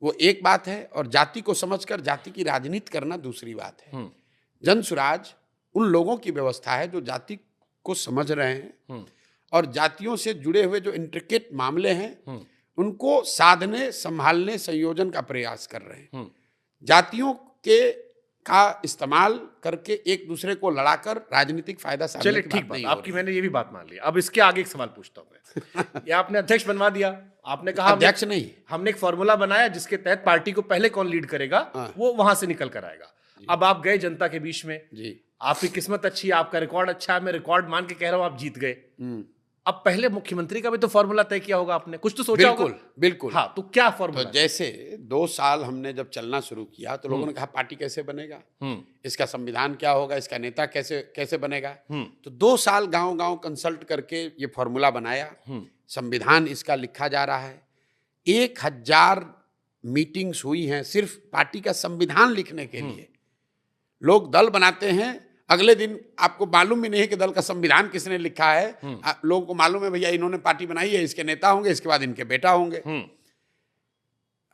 वो एक बात है, और जाति को समझकर जाति की राजनीति करना दूसरी बात है। जन सुराज उन लोगों की व्यवस्था है जो जाति को समझ रहे हैं और जातियों से जुड़े हुए जो इंट्रिकेट मामले हैं उनको साधने, संभालने, संयोजन का प्रयास कर रहे हैं। जातियों के का इस्तेमाल करके एक दूसरे को लड़ाकर राजनीतिक फायदा साधने चलिए, ठीक बात, आपकी मैंने ये भी बात मान ली। अब इसके आगे एक सवाल पूछता हूं मैं। ये आपने अध्यक्ष बनवा दिया, आपने कहा अध्यक्ष नहीं, हमने एक फॉर्मूला बनाया जिसके तहत पार्टी को पहले कौन लीड करेगा वो वहां से निकल कर आएगा। अब आप गए जनता के बीच में जी, आपकी किस्मत अच्छी है, आपका रिकॉर्ड अच्छा है, मैं रिकॉर्ड मान के कह रहा हूं आप जीत गए। अब पहले मुख्यमंत्री का भी तो फॉर्मूला तय किया होगा आपने, कुछ तो सोचा होगा। बिल्कुल। हाँ, तो क्या फॉर्मूला? तो जैसे 2 साल हमने जब चलना शुरू किया तो लोगों ने कहा पार्टी कैसे बनेगा, इसका संविधान क्या होगा, इसका नेता कैसे बनेगा। तो 2 साल गांव-गांव कंसल्ट करके ये फॉर्मूला बनाया, संविधान इसका लिखा जा रहा है। 1000 मीटिंग्स हुई हैं सिर्फ पार्टी का संविधान लिखने के लिए। लोग दल बनाते हैं, अगले दिन आपको मालूम भी नहीं है कि दल का संविधान किसने लिखा है। लोगों को मालूम है भैया इन्होंने पार्टी बनाई है, इसके नेता होंगे, इसके बाद इनके बेटा होंगे।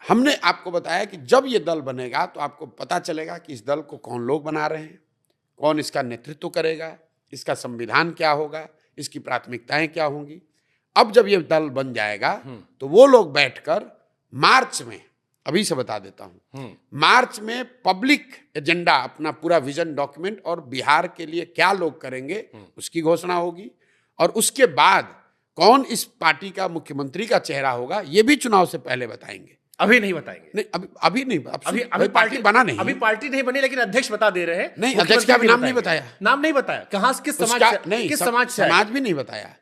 हमने आपको बताया कि जब ये दल बनेगा तो आपको पता चलेगा कि इस दल को कौन लोग बना रहे हैं, कौन इसका नेतृत्व करेगा, इसका संविधान क्या होगा, इसकी प्राथमिकताएं क्या होंगी। अब जब ये दल बन जाएगा तो वो लोग बैठकर मार्च में, अभी से बता देता हूं, मार्च में पब्लिक एजेंडा, अपना पूरा विजन डॉक्यूमेंट और बिहार के लिए क्या लोग करेंगे उसकी घोषणा होगी। और उसके बाद कौन इस पार्टी का मुख्यमंत्री का चेहरा होगा ये भी चुनाव से पहले बताएंगे। अभी नहीं बताएंगे? नहीं, अभी नहीं, अभी पार्टी बना नहीं, अभी पार्टी नहीं बनी, लेकिन अध्यक्ष बता दे रहे हैं। नहीं, अध्यक्ष का भी नाम नहीं बताया। नाम नहीं बताया, कहां, किस समाज से? नहीं, किस समाज से? समाज भी नहीं बताया,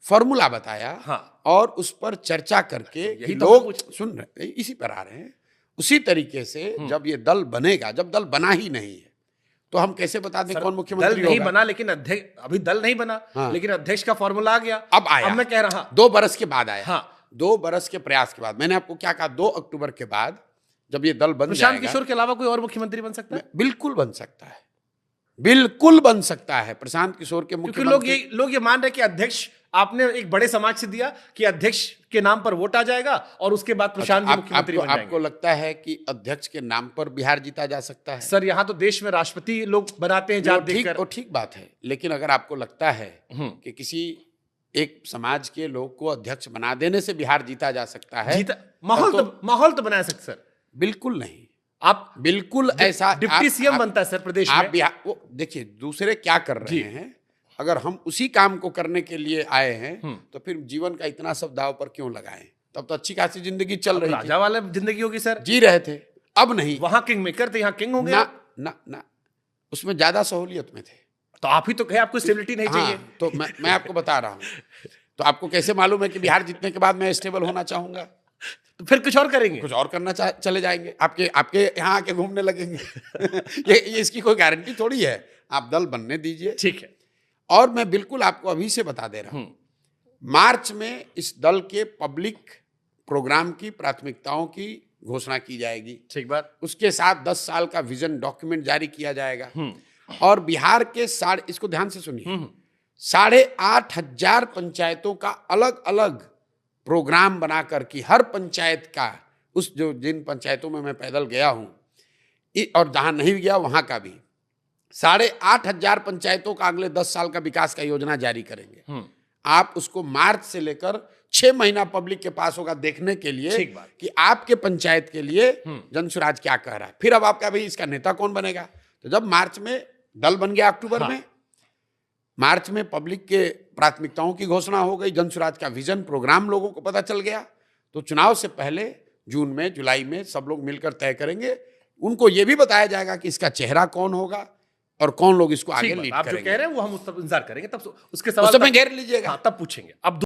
फॉर्मूला बताया। हाँ। और उस पर चर्चा करके लोग सुन रहे, इसी पर आ रहे हैं। उसी तरीके से जब ये दल बनेगा, जब दल बना ही नहीं है तो हम कैसे बता दें कौन मुख्यमंत्री होगा? दल नहीं बना, लेकिन अध्यक्ष, अभी दल नहीं बना, लेकिन अध्यक्ष का फॉर्मूला आ गया। अब आया, अब मैं कह रहा 2 बरस के बाद आया। हाँ, 2 बरस के प्रयास के बाद। मैंने आपको क्या कहा, 2 अक्टूबर के बाद जब ये दल बन जाएगा, प्रशांत किशोर के अलावा कोई और मुख्यमंत्री बन सकता है? बिल्कुल बन सकता है, बिल्कुल बन सकता है प्रशांत किशोर के मुख्यमंत्री। लोग ये मान रहे कि अध्यक्ष आपने एक बड़े समाज से दिया कि अध्यक्ष के नाम पर वोट आ जाएगा और उसके बाद प्रशांत जी मुख्यमंत्री बन जाएंगे। आपको लगता है कि अध्यक्ष के नाम पर बिहार जीता जा सकता है? सर, यहाँ तो देश में राष्ट्रपति लोग बनाते हैं जात देखकर। वो ठीक बात है, लेकिन अगर आपको लगता है कि किसी एक समाज के लोग को अध्यक्ष बना देने से बिहार जीता जा सकता है, माहौल तो बना सकते सर? बिल्कुल नहीं। आप बिल्कुल ऐसा डिप्टी सीएम बनता है सर प्रदेश में। आप बिहार, वो देखिए दूसरे क्या कर रहे हैं, अगर हम उसी काम को करने के लिए आए हैं तो फिर जीवन का इतना सब दाव पर क्यों लगाएं? तब तो अच्छी खासी जिंदगी चल रही थी, राजा वाला जिंदगी होगी सर, जी रहे थे। अब नहीं, वहां किंग मेकर थे, यहाँ किंग होंगे ना, उसमें ज्यादा सहूलियत में थे। तो आप ही तो कहे आपको स्टेबिलिटी नहीं चाहिए। तो मैं आपको बता रहा हूँ। तो आपको कैसे मालूम है कि बिहार जीतने के बाद मैं स्टेबल होना चाहूंगा? तो फिर कुछ और करेंगे, कुछ और करना चले जाएंगे, आपके यहाँ आके घूमने लगेंगे। ये इसकी कोई गारंटी थोड़ी है। आप दल बनने दीजिए, ठीक है। और मैं बिल्कुल आपको अभी से बता दे रहा हूं, मार्च में इस दल के पब्लिक प्रोग्राम की प्राथमिकताओं की घोषणा की जाएगी। ठीक बात। उसके साथ 10 साल का विजन डॉक्यूमेंट जारी किया जाएगा। और बिहार के इसको ध्यान से सुनिए, 8,500 पंचायतों का अलग अलग प्रोग्राम बनाकर कि हर पंचायत का, जिन पंचायतों में मैं पैदल गया हूं और जहां नहीं गया वहां का भी, 8,500 पंचायतों का अगले 10 साल का विकास का योजना जारी करेंगे। आप उसको मार्च से लेकर 6 महीना पब्लिक के पास होगा देखने के लिए कि आपके पंचायत के लिए जनसुराज क्या कह रहा है। फिर अब आपका भाई इसका नेता कौन बनेगा? तो जब मार्च में दल बन गया, अक्टूबर में, मार्च में पब्लिक के प्राथमिकताओं की घोषणा हो गई, जनसुराज का विजन प्रोग्राम लोगों को पता चल गया, तो चुनाव से पहले जून में, जुलाई में सब लोग मिलकर तय करेंगे। उनको यह भी बताया जाएगा कि इसका चेहरा कौन होगा और कौन लोग इसको आगे लीड करेंगे। आप जो कह रहे हैं वो हम उस तब इंतजार करेंगे, तब उसके सवाल में घेर लीजिएगा, तब पूछेंगे। अब